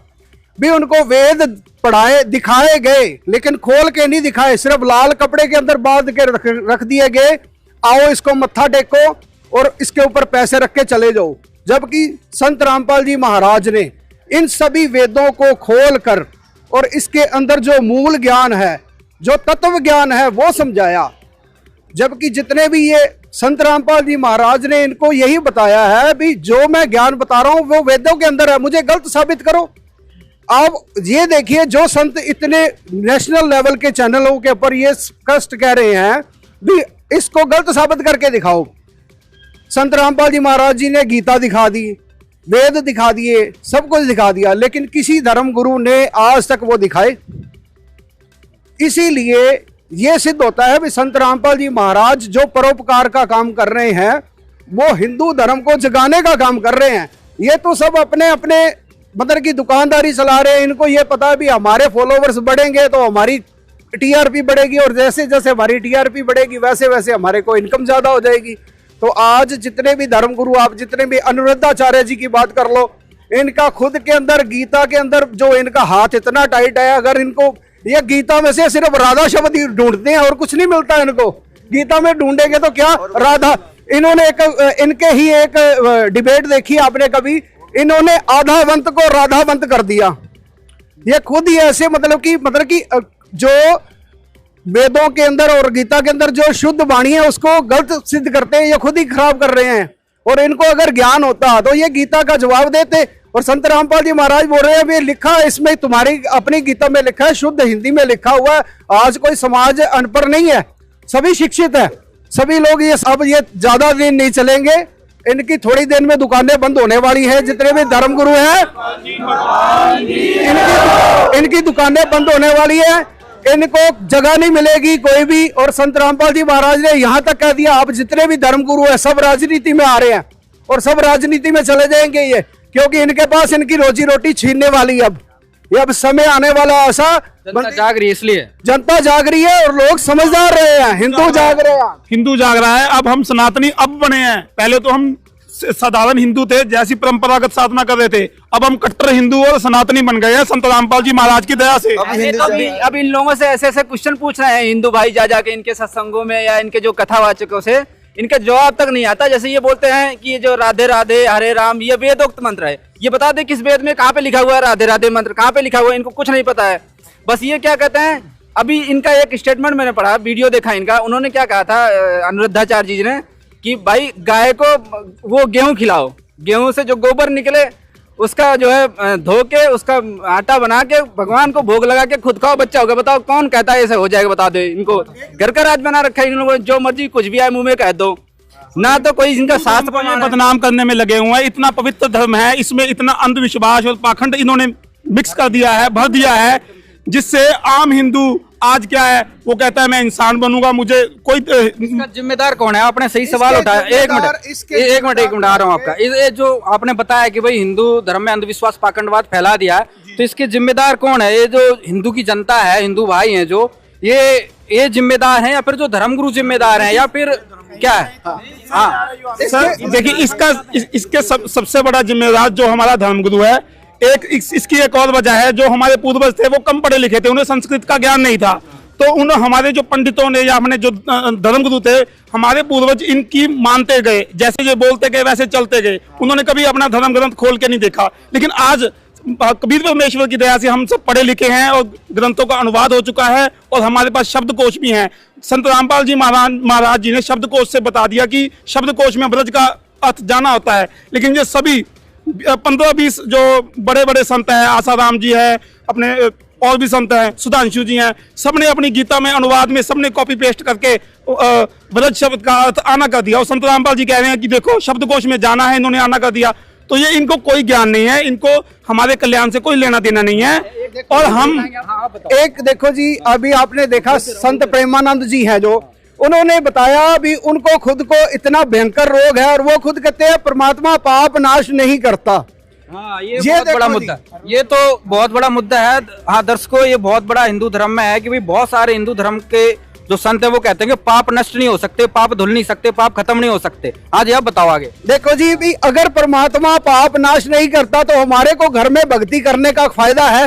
भी, उनको वेद पढ़ाए दिखाए गए लेकिन खोल के नहीं दिखाए, सिर्फ लाल कपड़े के अंदर बांध के रख दिए गए, आओ इसको मत्था टेको और इसके ऊपर पैसे रख के चले जाओ। जबकि संत रामपाल जी महाराज ने इन सभी वेदों को खोल कर और इसके अंदर जो मूल ज्ञान है, जो तत्व ज्ञान है, वो समझाया। जबकि जितने भी ये संत रामपाल जी महाराज ने इनको यही बताया है भी, जो मैं ज्ञान बता रहा हूं वो वेदों के अंदर है, मुझे गलत साबित करो। आप ये देखिए, जो संत इतने नेशनल लेवल के चैनलों के ऊपर ये कष्ट कह रहे हैं भी, इसको गलत साबित करके दिखाओ। संत रामपाल जी महाराज जी ने गीता दिखा दी, वेद दिखा दिए, सब कुछ दिखा दिया, लेकिन किसी धर्म गुरु ने आज तक वो दिखाए। इसीलिए ये सिद्ध होता है भी संत रामपाल जी महाराज जो परोपकार का काम कर रहे हैं, वो हिंदू धर्म को जगाने का काम कर रहे हैं। ये तो सब अपने अपने मतलब की दुकानदारी चला रहे हैं। इनको ये पता है भी हमारे फॉलोवर्स बढ़ेंगे तो हमारी टीआरपी बढ़ेगी, और जैसे जैसे हमारी टीआरपी बढ़ेगी वैसे वैसे हमारे को इनकम ज्यादा हो जाएगी। तो आज जितने भी धर्मगुरु, आप जितने भी अनुरुद्धाचार्य जी की बात कर लो, इनका खुद के अंदर गीता के अंदर जो इनका हाथ इतना टाइट है, अगर इनको ये गीता में से सिर्फ राधा शब्द ही ढूंढते हैं और कुछ नहीं मिलता इनको। गीता में ढूंढेंगे तो क्या राधा, इन्होंने इनके ही एक डिबेट देखी आपने कभी, इन्होंने आधावंत को राधावंत कर दिया। ये खुद ही ऐसे मतलब कि जो वेदों के अंदर और गीता के अंदर जो शुद्ध वाणी है उसको गलत सिद्ध करते हैं, ये खुद ही खराब कर रहे हैं। और इनको अगर ज्ञान होता तो ये गीता का जवाब देते। और संत रामपाल जी महाराज बोल रहे हैं भी, लिखा इसमें तुम्हारी अपनी गीता में लिखा है, शुद्ध हिंदी में लिखा हुआ है। आज कोई समाज अनपढ़ नहीं है, सभी शिक्षित है, सभी लोग ये सब, ये ज्यादा दिन नहीं चलेंगे, इनकी थोड़ी देर में दुकानें बंद होने वाली है। जितने भी धर्मगुरु हैं इनकी दुकानें बंद होने वाली है, इनको जगह नहीं मिलेगी कोई भी। और संत रामपाल जी महाराज ने यहाँ तक कह दिया, आप जितने भी धर्मगुरु हैं सब राजनीति में आ रहे हैं और सब राजनीति में चले जाएंगे ये, क्योंकि इनके पास इनकी रोजी रोटी छीनने वाली है। अब समय आने वाला ऐसा, जनता जाग रही है, इसलिए जनता जाग रही है और लोग समझदार रहे हैं, हिंदू जाग रहे हैं। हिंदू जाग रहा है। अब हम सनातनी अब बने हैं, पहले तो हम साधारण हिंदू थे, जैसी परंपरागत साधना कर रहे थे। अब हम कट्टर हिंदू और सनातनी बन गए हैं संत रामपाल जी महाराज की दया से। अब इन लोगों से ऐसे ऐसे क्वेश्चन पूछ रहे हैं हिंदू भाई जा जाके इनके सत्संगों में या इनके जो कथावाचकों से, इनका जवाब तक नहीं आता। जैसे ये बोलते हैं कि ये जो राधे राधे हरे राम ये वेदोक्त मंत्र है, ये बता दे किस वेद में कहाँ पे लिखा हुआ है राधे राधे मंत्र, कहाँ पे लिखा हुआ है, इनको कुछ नहीं पता है। बस ये क्या कहते हैं, अभी इनका एक स्टेटमेंट मैंने पढ़ा, वीडियो देखा इनका, उन्होंने क्या कहा था अनुरुद्धाचार्य जी ने कि भाई गाय को वो गेहूं खिलाओ, गेहूं से जो गोबर निकले उसका जो है धो के उसका आटा बना के भगवान को भोग लगा के खुद खाओ, बच्चा होगा। बताओ कौन कहता है ऐसे हो जाएगा, बता दो। इनको घर का राज बना रखा है इन लोगों ने, जो मर्जी कुछ भी आए मुंह में कह दो। ना तो कोई इनका शास्त्र को ये प्रमाण है। बदनाम करने में लगे हुए हैं। इतना पवित्र धर्म है, इसमें इतना अंधविश्वास और पाखंड इन्होंने मिक्स कर दिया है, भर दिया है, जिससे आम हिंदू आज क्या है, वो कहता है मैं इंसान बनूंगा, मुझे कोई इसका जिम्मेदार कौन है? आपने सही सवाल उठाया। एक मिनट आ रहा हूँ आपका। ये जो आपने बताया कि भाई हिंदू धर्म में अंधविश्वास पाखंडवाद फैला दिया है, तो इसके जिम्मेदार कौन है? ये जो हिंदू की जनता है, हिंदू भाई हैं जो, ये जिम्मेदार हैं या फिर जो धर्मगुरु जिम्मेदार हैं या फिर क्या है? हाँ सर देखिए, इसके सबसे बड़ा जिम्मेदार जो हमारा धर्मगुरु है, इसकी एक और वजह है, जो हमारे पूर्वज थे वो कम पढ़े लिखे थे, उन्हें संस्कृत का ज्ञान नहीं था, तो उन हमारे जो पंडितों ने या हमने जो धर्मगुरु थे, हमारे पूर्वज इनकी मानते गए, जैसे ये बोलते गए वैसे चलते गए, उन्होंने कभी अपना धर्म ग्रंथ खोल के नहीं देखा। लेकिन आज कबीर परमेश्वर की दया से हम सब पढ़े लिखे हैं और ग्रंथों का अनुवाद हो चुका है और हमारे पास शब्दकोश भी हैं। संत रामपाल जी महाराज जी ने शब्दकोश से बता दिया कि शब्दकोश में ब्रज का अर्थ जाना होता है। लेकिन ये सभी 15-20 जो बड़े बड़े संत हैं, आसाराम जी है, अपने और भी संत हैं, सुधांशु जी हैं, सबने अपनी गीता में अनुवाद में सबने कॉपी पेस्ट करके ब्रज शब्द का अर्थ आना कर दिया। और संत रामपाल जी कह रहे हैं कि देखो शब्दकोश में जाना है, इन्होंने आना कर दिया। तो ये इनको कोई ज्ञान नहीं है, इनको हमारे कल्याण से कोई लेना देना नहीं है। और हम एक देखो जी, अभी आपने देखा संत प्रेमानंद जी हैं, जो उन्होंने बताया भी उनको खुद को इतना भयंकर रोग है और वो खुद कहते हैं परमात्मा पाप नाश नहीं करता। हाँ, ये बहुत बड़ा मुद्दा, ये तो बहुत बड़ा मुद्दा है। हाँ दर्शकों, ये बहुत बड़ा हिंदू धर्म में है कि भाई बहुत सारे हिंदू धर्म के जो संत है वो कहते हैं कि पाप नष्ट नहीं हो सकते, पाप धुल नहीं सकते, पाप खत्म नहीं हो सकते। आज आप बताओ आगे। देखो जी, भी अगर परमात्मा पाप नाश नहीं करता तो हमारे को घर में भक्ति करने का फायदा है।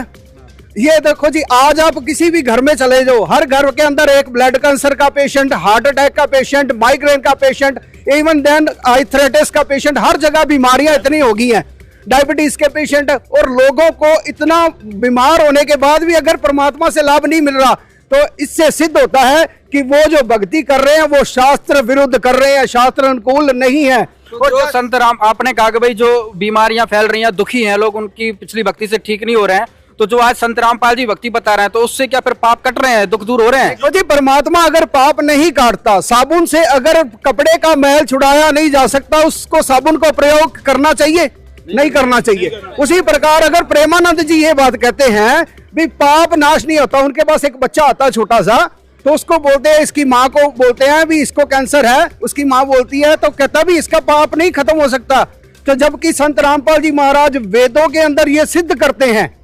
ये देखो जी, आज आप किसी भी घर में चले जाओ, हर घर के अंदर एक ब्लड कैंसर का पेशेंट, हार्ट अटैक का पेशेंट, माइग्रेन का पेशेंट, इवन देन आर्थराइटिस का पेशेंट, हर जगह बीमारियां इतनी हो गई हैं, डायबिटीज के पेशेंट। और लोगों को इतना बीमार होने के बाद भी अगर परमात्मा से लाभ नहीं मिल रहा, तो इससे सिद्ध होता है कि वो जो भक्ति कर रहे हैं वो शास्त्र विरुद्ध कर रहे हैं, शास्त्र अनुकूल नहीं है। और जो संत राम, आपने कहा कि भाई जो बीमारियां फैल रही हैं, दुखी हैं लोग, उनकी पिछली भक्ति से ठीक नहीं हो रहे हैं, तो जो आज संत रामपाल जी भक्ति बता रहे हैं, तो उससे क्या फिर पाप कट रहे हैं, दुख दूर हो रहे हैं? तो जी परमात्मा अगर पाप नहीं काटता, साबुन से अगर कपड़े का मैल छुड़ाया नहीं जा सकता, उसको साबुन को प्रयोग करना चाहिए? नहीं करना चाहिए। उसी प्रकार अगर प्रेमानंद जी ये बात कहते हैं भी पाप नाश नहीं होता, उनके पास एक बच्चा आता है छोटा सा, तो उसको बोलते हैं, इसकी माँ को बोलते हैं भी इसको कैंसर है, उसकी माँ बोलती है तो कहता भी इसका पाप नहीं खत्म हो सकता। तो जबकि संत रामपाल जी महाराज वेदों के अंदर ये सिद्ध करते हैं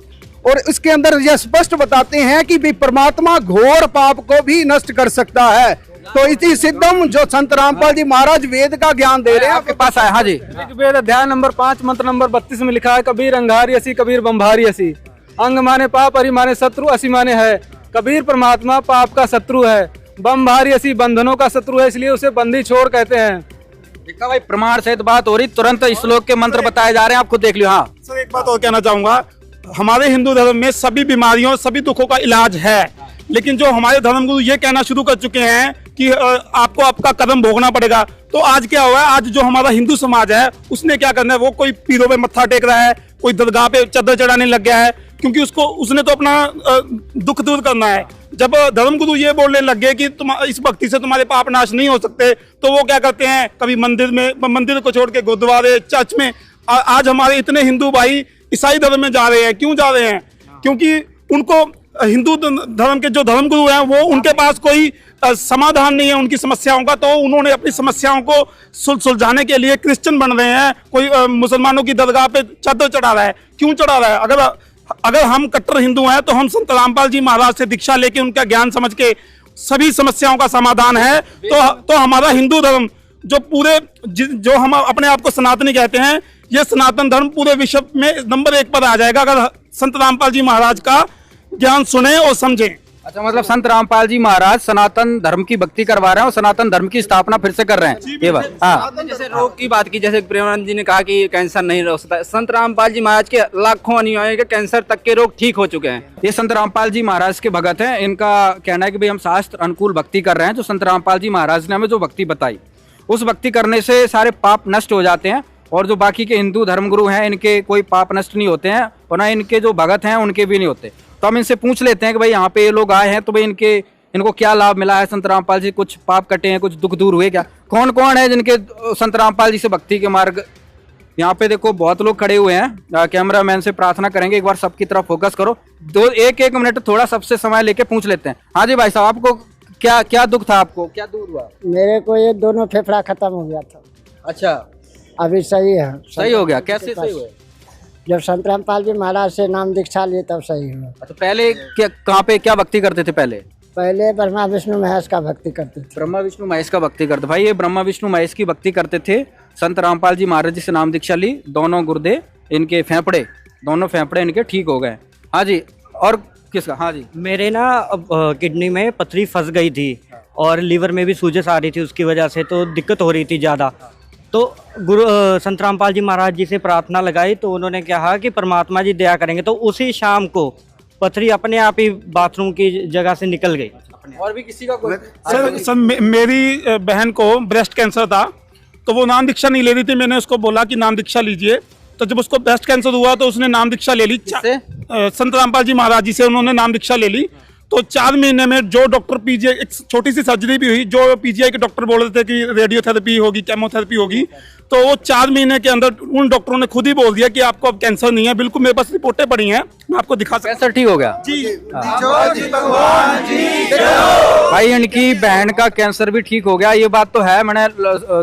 और इसके अंदर यह स्पष्ट बताते हैं कि भी परमात्मा घोर पाप को भी नष्ट कर सकता है। तो इसी सिद्धम जो संत रामपाल जी महाराज वेद का ज्ञान दे रहे हैं आपके पास आए। हाँ जी, ऋग्वेद अध्याय नंबर 5 मंत्र नंबर 32 में लिखा है, कबीर अंगारी असी कबीर बम्भारी असी, अंग माने पाप, अरि माने शत्रु, असी माने है। कबीर परमात्मा पाप का शत्रु है, बम्भारी असी बंधनों का शत्रु है, इसलिए उसे बंदी छोड़ कहते हैं। देखा भाई, प्रमाण सहित बात हो रही, तुरंत श्लोक के मंत्र बताए जा रहे हैं, आप खुद देख लियो। हाँ सर, एक बात और कहना चाहूंगा, हमारे हिंदू धर्म में सभी बीमारियों, सभी दुखों का इलाज है, लेकिन जो हमारे धर्मगुरु ये कहना शुरू कर चुके हैं कि आपको आपका कदम भोगना पड़ेगा। तो आज क्या हुआ है, आज जो हमारा हिंदू समाज है उसने क्या करना है, वो कोई पीरों पे मत्था टेक रहा है, कोई दरगाह पे चादर चढ़ाने लग गया है, क्योंकि उसने तो अपना दुख दूर करना है। जब धर्मगुरु ये बोलने लग गए कि तुम इस भक्ति से तुम्हारे पाप नाश नहीं हो सकते, तो वो क्या करते हैं, कभी मंदिर को छोड़ के गुरुद्वारे, चर्च में। आज हमारे इतने हिंदू भाई ईसाई धर्म में जा रहे हैं। क्यों जा रहे हैं? क्योंकि उनको हिंदू धर्म के जो धर्मगुरु हैं वो उनके पास कोई समाधान नहीं है उनकी समस्याओं का, तो उन्होंने अपनी समस्याओं को सुलझाने के लिए क्रिश्चियन बन रहे हैं, कोई मुसलमानों की दरगाह पे चादर चढ़ा रहा है। क्यों चढ़ा रहा है? अगर हम कट्टर हिंदू हैं तो हम संत रामपाल जी महाराज से दीक्षा लेके उनका ज्ञान समझ के सभी समस्याओं का समाधान है, तो हमारा हिंदू धर्म जो हम अपने आप को सनातनी कहते हैं, ये सनातन धर्म पूरे विश्व में नंबर 1 पर आ जाएगा अगर संत रामपाल जी महाराज का ज्ञान सुने और समझें। अच्छा, मतलब संत रामपाल जी महाराज सनातन धर्म की भक्ति करवा रहे हैं और सनातन धर्म की स्थापना फिर से कर रहे हैं, ये बात। हाँ, जैसे रोग की बात की, जैसे प्रेमानंद जी ने कहा कि कैंसर नहीं हो सकता, संत रामपाल जी महाराज के लाखों अनुयायियों के कैंसर तक के रोग ठीक हो चुके हैं। ये संत रामपाल जी महाराज के भगत हैं, इनका कहना है कि भाई हम शास्त्र अनुकूल भक्ति कर रहे हैं। जो संत रामपाल जी महाराज ने हमें जो भक्ति बताई, उस भक्ति करने से सारे पाप नष्ट हो जाते हैं, और जो बाकी के हिंदू धर्मगुरु हैं इनके कोई पाप नष्ट नहीं होते हैं, और ना इनके जो भगत हैं उनके भी नहीं होते। तो हम इनसे पूछ लेते हैं कि भाई यहाँ पे ये लोग आए हैं, तो भाई इनके इनको क्या लाभ मिला है संत रामपाल जी, कुछ पाप कटे हैं, कुछ दुख दूर हुए क्या? कौन कौन है जिनके संत रामपाल जी से भक्ति के मार्ग? यहाँ पे देखो बहुत लोग खड़े हुए हैं। कैमरामैन से प्रार्थना करेंगे एक बार सबकी तरफ फोकस करो, एक मिनट थोड़ा सबसे समय लेके पूछ लेते हैं। हाँ जी भाई साहब, आपको क्या क्या दुख था, आपको क्या दूर हुआ? मेरे को ये दोनों फेफड़ा खत्म हो गया था। अच्छा, अभी सही है। सही हो गया? कैसे सही हुआ? जब संत रामपाल जी महाराज से नाम दीक्षा लिए तब सही हुआ। तो पहले कहाँ पे क्या भक्ति करते थे? पहले ब्रह्मा विष्णु महेश का भक्ति करते थे। ब्रह्मा विष्णु महेश का भक्ति करते। भाई ये ब्रह्मा विष्णु महेश की भक्ति करते थे। संत रामपाल जी महाराज जी से नाम दीक्षा ली, दोनों गुर्दे इनके दोनों फेफड़े इनके ठीक हो गए। हाँ जी, और किसका? हाँ जी, मेरे ना किडनी में पथरी फंस गई थी और लीवर में भी सूजस आ रही थी, उसकी वजह से तो दिक्कत हो रही थी ज़्यादा। तो संत रामपाल जी महाराज जी से प्रार्थना लगाई तो उन्होंने कहा कि परमात्मा जी दया करेंगे, तो उसी शाम को पथरी अपने आप ही बाथरूम की जगह से निकल गई। और भी किसी का कोई? सर मेरी बहन को ब्रेस्ट कैंसर था, तो वो नाम दीक्षा नहीं ले रही थी। मैंने उसको बोला कि नाम दीक्षा लीजिए, तो जब उसको ब्रेस्ट कैंसर हुआ तो उसने नाम दीक्षा ले ली। संत रामपाल जी महाराज जी से उन्होंने नाम दीक्षा ले ली। तो 4 महीने में जो डॉक्टर पीजीआई, एक छोटी सी सर्जरी भी हुई, जो पीजीआई के डॉक्टर बोल रहे थे कि रेडियोथेरेपी होगी, केमोथेरेपी होगी, तो वो 4 महीने के अंदर उन डॉक्टरों ने खुद ही बोल दिया कि आपको अब कैंसर नहीं है। बिल्कुल मेरे पास रिपोर्टें पड़ी हैं, मैं आपको दिखा सकता हूं। कैंसर ठीक हो गया जी। भाई इनकी बहन का कैंसर भी ठीक हो गया, ये बात तो है, मैंने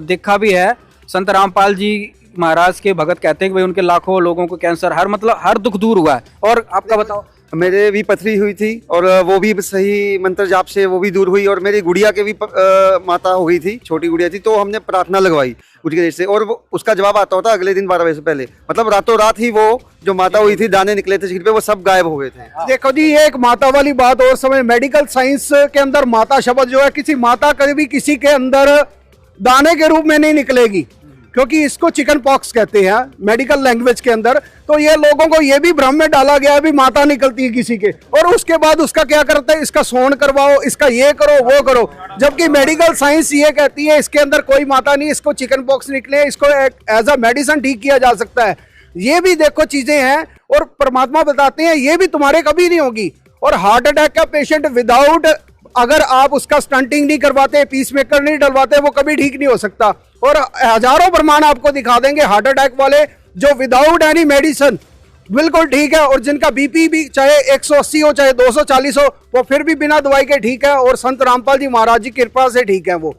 देखा भी है। संत रामपाल जी महाराज के भगत कहते हैं कि भाई उनके लाखों लोगों को कैंसर हर दुख दूर हुआ है। और आपका बताओ? मेरे भी पथरी हुई थी और वो भी सही मंत्र जाप से वो भी दूर हुई, और मेरी गुड़िया के भी माता हो गई थी, छोटी गुड़िया थी, तो हमने प्रार्थना लगवाई उसकी देर से, और उसका जवाब आता होता अगले दिन 12 बजे से पहले। मतलब रातों रात ही वो जो माता हुई थी, दाने निकले थे शरीर पे, वो सब गायब हो गए थे। देखो जी, ये एक माता वाली बात और समय मेडिकल साइंस के अंदर माता शब्द जो है, किसी माता कभी किसी के अंदर दाने के रूप में नहीं निकलेगी, क्योंकि इसको चिकन पॉक्स कहते हैं मेडिकल लैंग्वेज के अंदर। तो ये लोगों को ये भी भ्रम में डाला गया है भी माता निकलती है किसी के, और उसके बाद उसका क्या करते हैं, इसका सोन करवाओ, इसका ये करो वो करो, जबकि मेडिकल साइंस ये कहती है इसके अंदर कोई माता नहीं, इसको चिकन पॉक्स निकले, इसको एज अ मेडिसिन ठीक किया जा सकता है। ये भी देखो चीजें हैं, और परमात्मा बताते हैं ये भी तुम्हारे कभी नहीं होगी। और हार्ट अटैक का पेशेंट विदाउट, अगर आप उसका स्टंटिंग नहीं करवाते, पीसमेकर नहीं डलवाते, वो कभी ठीक नहीं हो सकता। और हजारों प्रमाण आपको दिखा देंगे हार्ट अटैक वाले जो विदाउट एनी मेडिसिन बिल्कुल ठीक है, और जिनका बीपी भी चाहे 180 हो चाहे 240 हो, वो फिर भी बिना दवाई के ठीक है, और संत रामपाल जी महाराज जी की कृपा से ठीक है वो।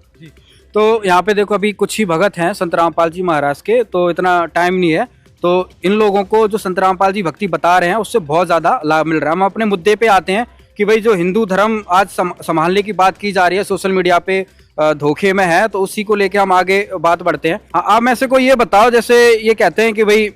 तो यहाँ पे देखो अभी कुछ ही भगत हैं संत रामपाल जी महाराज के, तो इतना टाइम नहीं है, तो इन लोगों को जो संत रामपाल जी भक्ति बता रहे हैं उससे बहुत ज़्यादा लाभ मिल रहा है। हम अपने मुद्दे पे आते हैं कि भाई जो हिंदू धर्म आज संभालने की बात की जा रही है, सोशल मीडिया पे धोखे में है, तो उसी को लेके हम आगे बात बढ़ते हैं। आप में से कोई ये बताओ, जैसे ये कहते हैं कि भाई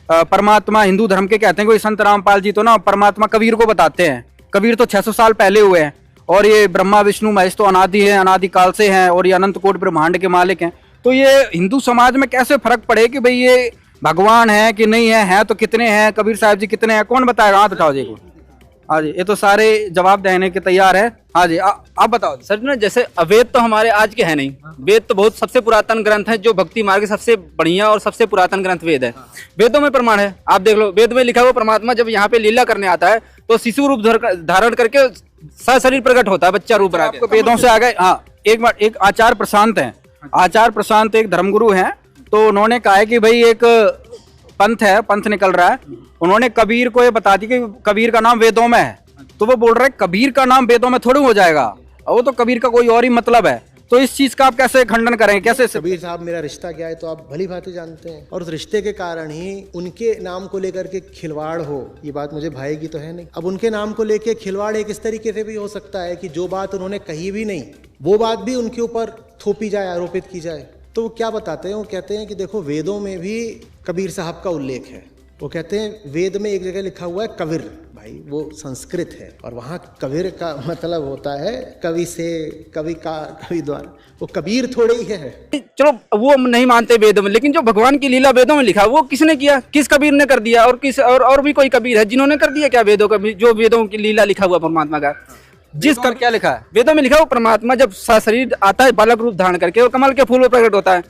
परमात्मा हिंदू धर्म के कहते हैं कोई संत रामपाल जी तो ना परमात्मा कबीर को बताते हैं। कबीर तो 600 साल पहले हुए हैं, और ये ब्रह्मा विष्णु महेश तो अनादि है, अनादिकाल से हैं, और ये अनंत कोट ब्रह्मांड के मालिक हैं। तो ये हिंदू समाज में कैसे फर्क पड़े कि भाई ये भगवान है कि नहीं है तो कितने हैं, कबीर साहब जी कितने हैं, कौन बताएगा? हाथ उठाओ जी। हाँ जी, ये तो सारे जवाब देने के तैयार है। हाँ जी, आप बताओ सर ना, जैसे वेद तो हमारे आज के हैं नहीं, वेद तो बहुत सबसे पुरातन ग्रंथ है, जो भक्ति मार्ग के सबसे बढ़िया और सबसे पुरातन ग्रंथ वेद है। वेदों में प्रमाण है, आप देख लो, वेद में लिखा हुआ परमात्मा जब यहाँ पे लीला करने आता है तो शिशु रूप धारण करके सशरीर प्रकट होता है, बच्चा रूप बना के। वेदों से आ गए। हाँ, एक आचार्य प्रशांत हैं, आचार्य प्रशांत एक धर्मगुरु हैं, तो उन्होंने कहा है कि भाई एक पंथ है, पंथ निकल रहा है, उन्होंने कबीर को ये बता दी कि कबीर का नाम वेदों में है, तो वो बोल रहे हैं कबीर का नाम वेदों में थोड़ी हो जाएगा, वो तो कबीर का कोई और ही मतलब है। तो इस चीज का आप कैसे खंडन करेंगे? कैसे? कबीर साहब मेरा रिश्ता क्या है तो आप भली भांति जानते हैं, और उस रिश्ते के कारण ही उनके नाम को लेकर के खिलवाड़ हो, ये बात मुझे भाएगी तो है नहीं। अब उनके नाम को लेके खिलवाड़ एक इस तरीके से भी हो सकता है कि जो बात उन्होंने कही भी नहीं, वो बात भी उनके ऊपर थोपी जाए, आरोपित की जाए। तो वो क्या बताते हैं, वो कहते हैं कि देखो वेदों में भी कबीर साहब का उल्लेख है। वो कहते हैं वेद में एक जगह लिखा हुआ है कबीर, भाई वो संस्कृत है, और वहाँ कबीर का मतलब होता है कवि से, कवि का, कवि द्वारा, वो कबीर थोड़े ही है। चलो वो हम नहीं मानते वेदों में, लेकिन जो भगवान की लीला वेदों में लिखा वो किसने किया? किस कबीर ने कर दिया? और किस और भी कोई कबीर है जिन्होंने कर दिया क्या वेदों का? जो वेदों की लीला लिखा हुआ परमात्मा का, जिस कर क्या लिखा है वेदों में लिखा हुआ, परमात्मा जब शरीर आता है बालक रूप धारण करके और कमल के फूल में प्रकट होता है,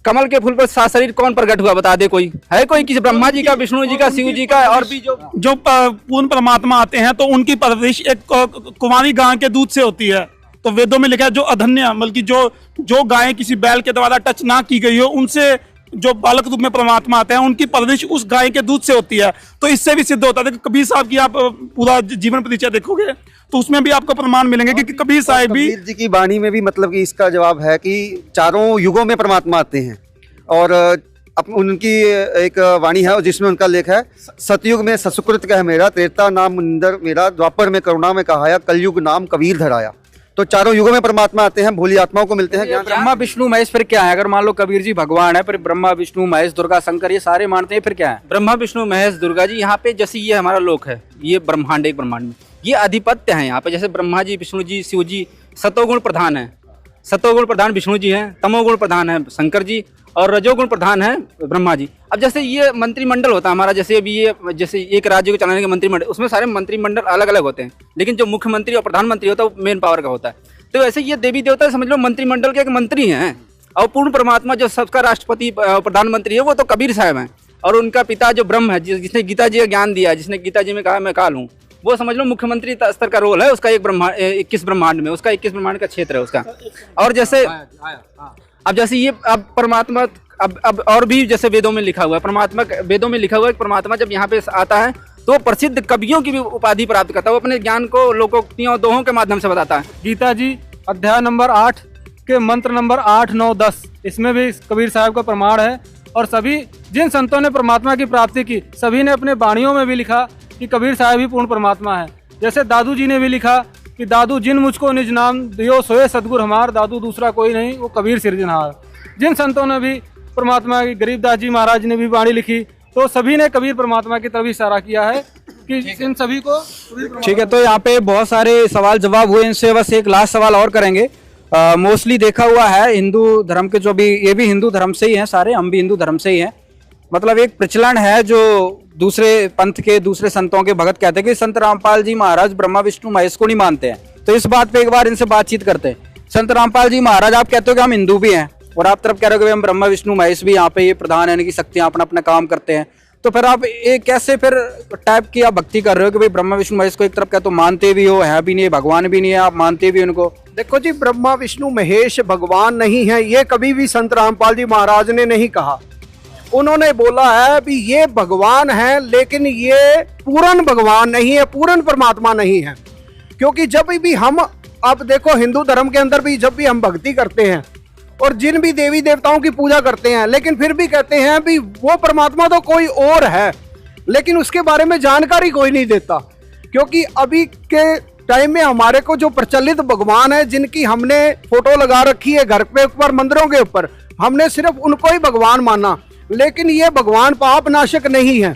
कमल के फूल पर सात शरीर कौन प्रकट हुआ, बता दे कोई, है कोई किसी ब्रह्मा जी का, विष्णु जी का, शिव जी का, और भी जो पूर्ण परमात्मा आते हैं तो उनकी परवरिश एक कुंवारी गाय के दूध से होती है। तो वेदों में लिखा है जो अधन्य, बल्कि जो गाय किसी बैल के द्वारा टच ना की गई हो, उनसे जो बालक रूप में परमात्मा आते हैं उनकी परवरिश उस गाय के दूध से होती है। तो इससे भी सिद्ध होता है। कबीर साहब की आप पूरा जीवन परिचय देखोगे तो उसमें भी आपको प्रमाण मिलेंगे कि कबीर साहब भी, कबीर जी की वाणी में भी मतलब कि इसका जवाब है कि चारों युगों में परमात्मा आते हैं। और उनकी एक वाणी है जिसमें उनका लेख है, सतयुग में ससुकृत कह मेरा, त्रेता नाम मुनिंदर मेरा, द्वापर में करुणा में कहाया, कलयुग नाम कबीर धराया। तो चारों युगों में परमात्मा आते हैं, भोली आत्माओं को मिलते हैं ज्ञान। ब्रह्मा विष्णु महेश फिर क्या है? अगर मान लो कबीर जी भगवान है, फिर ब्रह्मा विष्णु महेश दुर्गा शंकर ये सारे मानते हैं, फिर क्या है? ब्रह्मा विष्णु महेश दुर्गा जी, यहाँ पे जैसे ये हमारा लोक है, ये ब्रह्मांड, एक ब्रह्मांड में ये अधिपत्य है। यहाँ पे जैसे ब्रह्मा जी, विष्णु जी, शिव जी सतोगुण प्रधान है, सतोगुण प्रधान विष्णु जी हैं, तमोगुण प्रधान है शंकर जी, और रजोगुण प्रधान है ब्रह्मा जी। अब जैसे ये मंत्रिमंडल होता है हमारा, जैसे अभी ये जैसे एक राज्य को चलाने के मंत्रिमंडल, उसमें सारे मंत्रिमंडल अलग अलग होते हैं, लेकिन जो मुख्यमंत्री और प्रधानमंत्री होता है वो मेन पावर का होता है। तो ऐसे ये देवी देवता समझ लो मंत्रिमंडल के एक मंत्री हैं, और पूर्ण परमात्मा जो सबका राष्ट्रपति प्रधानमंत्री है वो तो कबीर साहब हैं, और उनका पिता जो ब्रह्म है, जिसने गीता जी का ज्ञान दिया, जिसने गीता जी में कहा मैं काल हूँ, वो समझ लो मुख्यमंत्री स्तर का रोल है उसका, एक ब्रह्मांड 21 ब्रह्मांड में, उसका 21 ब्रह्मांड का क्षेत्र है उसका। और जैसे अब जैसे ये अब परमात्मा अब और भी जैसे वेदों में लिखा हुआ है, परमात्मा वेदों में लिखा हुआ है परमात्मा जब यहाँ पे आता है तो प्रसिद्ध कवियों की भी उपाधि प्राप्त करता है, वो अपने ज्ञान को लोकोक्तियों दोहों के माध्यम से बताता है। गीता जी अध्याय नंबर 8 के मंत्र नंबर 8, 9, 10 इसमें भी कबीर साहब का प्रमाण है। और सभी जिन संतों ने परमात्मा की प्राप्ति की, सभी ने अपने वाणियों में भी लिखा कि कबीर साहब ही पूर्ण परमात्मा है। जैसे दादू जी ने भी लिखा कि दादू जिन मुझको निज नाम दियो सोए सतगुर हमार, दादू दूसरा कोई नहीं वो कबीर सिरजनहार। जिन संतों ने भी परमात्मा की, गरीबदास जी महाराज ने भी वाणी लिखी, तो सभी ने कबीर परमात्मा की तरफ इशारा किया है कि इन सभी को। ठीक है, तो यहाँ पे बहुत सारे सवाल जवाब हुए, इनसे बस एक लास्ट सवाल और करेंगे। मोस्टली देखा हुआ है हिंदू धर्म के जो भी, ये भी हिंदू धर्म से ही हैं सारे, हम भी हिंदू धर्म से ही हैं। मतलब एक प्रचलन है जो दूसरे पंथ के दूसरे संतों के भगत कहते हैं कि संत रामपाल जी महाराज ब्रह्मा विष्णु महेश को नहीं मानते हैं। तो इस बात पे एक बार इनसे बातचीत करते हैं। संत रामपाल जी महाराज, आप कहते हो कि हम हिंदू भी हैं, और आप तरफ कह रहे हो कि हम ब्रह्मा विष्णु महेश भी यहाँ पे ये प्रधान है, इनकी शक्तियाँ अपना अपना काम करते हैं। तो फिर आप ये कैसे फिर टाइप की आप भक्ति कर रहे हो कि भाई ब्रह्मा विष्णु महेश को एक तरफ क्या तो मानते भी हो, है भी नहीं, भगवान भी नहीं है, आप मानते भी उनको? देखो जी, ब्रह्मा विष्णु महेश भगवान नहीं है, ये कभी भी संत रामपाल जी महाराज ने नहीं कहा। उन्होंने बोला है भी ये भगवान है, लेकिन ये पूर्ण भगवान नहीं है, पूर्ण परमात्मा नहीं है। क्योंकि जब भी हम, अब देखो हिंदू धर्म के अंदर भी जब भी हम भक्ति करते हैं और जिन भी देवी देवताओं की पूजा करते हैं, लेकिन फिर भी कहते हैं भी वो परमात्मा तो कोई और है, लेकिन उसके बारे में जानकारी कोई नहीं देता। क्योंकि अभी के टाइम में हमारे को जो प्रचलित भगवान है, जिनकी हमने फोटो लगा रखी है घर पे ऊपर, मंदिरों के ऊपर, हमने सिर्फ उनको ही भगवान माना, लेकिन ये भगवान पाप नाशक नहीं है।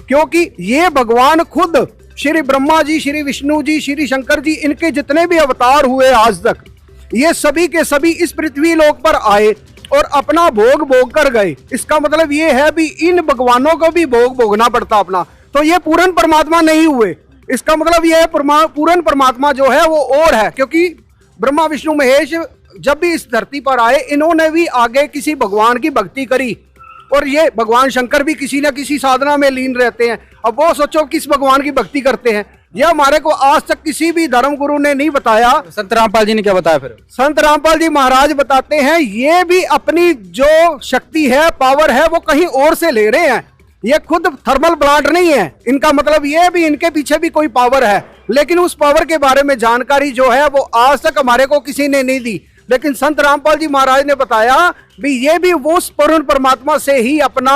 क्योंकि ये भगवान खुद श्री ब्रह्मा जी, श्री विष्णु जी, श्री शंकर जी, इनके जितने भी अवतार हुए आज तक, ये सभी के सभी इस पृथ्वी लोक पर आए और अपना भोग भोग कर गए। इसका मतलब ये है भी इन भगवानों को भी भोग भोगना पड़ता अपना, तो ये पूर्ण परमात्मा नहीं हुए। इसका मतलब ये पूर्ण परमात्मा जो है वो और है। क्योंकि ब्रह्मा विष्णु महेश जब भी इस धरती पर आए, इन्होंने भी आगे किसी भगवान की भक्ति करी, और ये भगवान शंकर भी किसी न किसी साधना में लीन रहते हैं। अब वो सोचो किस भगवान की भक्ति करते हैं, यह हमारे को आज तक किसी भी धर्म गुरु ने नहीं बताया। संत रामपाल जी ने क्या बताया फिर? संत रामपाल जी महाराज बताते हैं ये भी अपनी जो शक्ति है, पावर है, वो कहीं और से ले रहे हैं। ये खुद थर्मल प्लांट नहीं है। इनका मतलब ये भी इनके पीछे भी कोई पावर है, लेकिन उस पावर के बारे में जानकारी जो है वो आज तक हमारे को किसी ने नहीं दी। लेकिन संत रामपाल जी महाराज ने बताया भी ये भी वो पूर्ण परमात्मा से ही अपना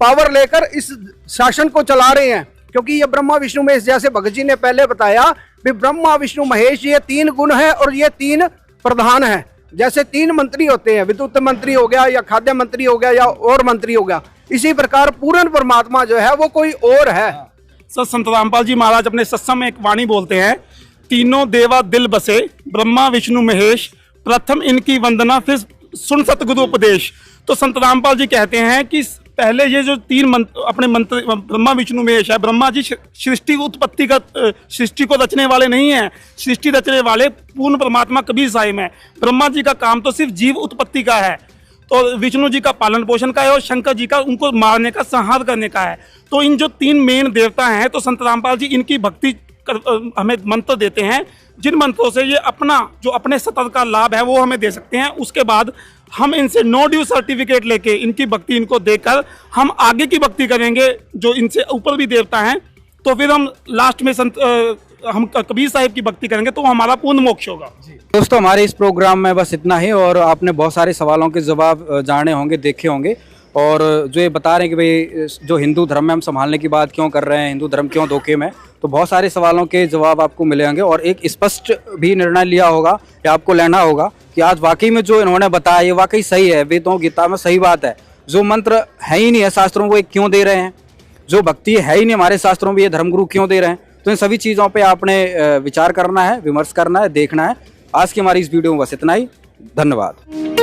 पावर लेकर इस शासन को चला रहे हैं। क्योंकि ये ब्रह्मा विष्णु महेश, जैसे भगत जी ने पहले बताया भी ब्रह्मा विष्णु महेश ये 3 गुण है और ये 3 प्रधान है। जैसे 3 मंत्री होते हैं, विद्युत मंत्री हो गया, या खाद्य मंत्री हो गया, या और मंत्री हो गया, इसी प्रकार पूर्ण परमात्मा जो है वो कोई और है। संत रामपाल जी महाराज अपने सत्संग में एक वाणी बोलते हैं, तीनों देवा दिल बसे, ब्रह्मा विष्णु महेश, प्रथम इनकी वंदना फिर सुन सतगुरु उपदेश। तो संत रामपाल जी कहते हैं कि पहले ये जो 3 अपने मंत्र ब्रह्मा विष्णु महेश है, ब्रह्मा जी सृष्टि उत्पत्ति का, सृष्टि को रचने वाले नहीं हैं, सृष्टि रचने वाले पूर्ण परमात्मा कबीर साहिब हैं। ब्रह्मा जी का काम तो सिर्फ जीव उत्पत्ति का है, तो विष्णु जी का पालन पोषण का है और शंकर जी का उनको मारने का, संहार करने का है। तो इन जो 3 मेन देवता हैं, तो संत रामपाल जी इनकी भक्ति हमें मंत्र देते हैं, जिन मंत्रों से ये अपना जो अपने सतर का लाभ है वो हमें दे सकते हैं। उसके बाद हम इनसे नो ड्यू सर्टिफिकेट लेके इनकी भक्ति इनको देकर हम आगे की भक्ति करेंगे, जो इनसे ऊपर भी देवता हैं। तो फिर हम लास्ट में हम कबीर साहिब की भक्ति करेंगे, तो हमारा पूर्ण मोक्ष होगा। दोस्तों, हमारे इस प्रोग्राम में बस इतना ही, और आपने बहुत सारे सवालों के जवाब जाने होंगे, देखे होंगे, और जो ये बता रहे हैं कि भाई जो हिंदू धर्म में हम संभालने की बात क्यों कर रहे हैं, हिंदू धर्म क्यों धोखे में, तो बहुत सारे सवालों के जवाब आपको मिलेंगे। और एक स्पष्ट भी निर्णय लिया होगा या आपको लेना होगा कि आज वाकई में जो इन्होंने बताया ये वाकई सही है, वेदों गीता में सही बात है। जो मंत्र है ही नहीं है शास्त्रों को, ये क्यों दे रहे हैं? जो भक्ति है ही नहीं हमारे शास्त्रों में, ये धर्मगुरु क्यों दे रहे हैं? तो इन सभी चीज़ों पे आपने विचार करना है, विमर्श करना है, देखना है। आज की हमारी इस वीडियो में बस इतना ही। धन्यवाद।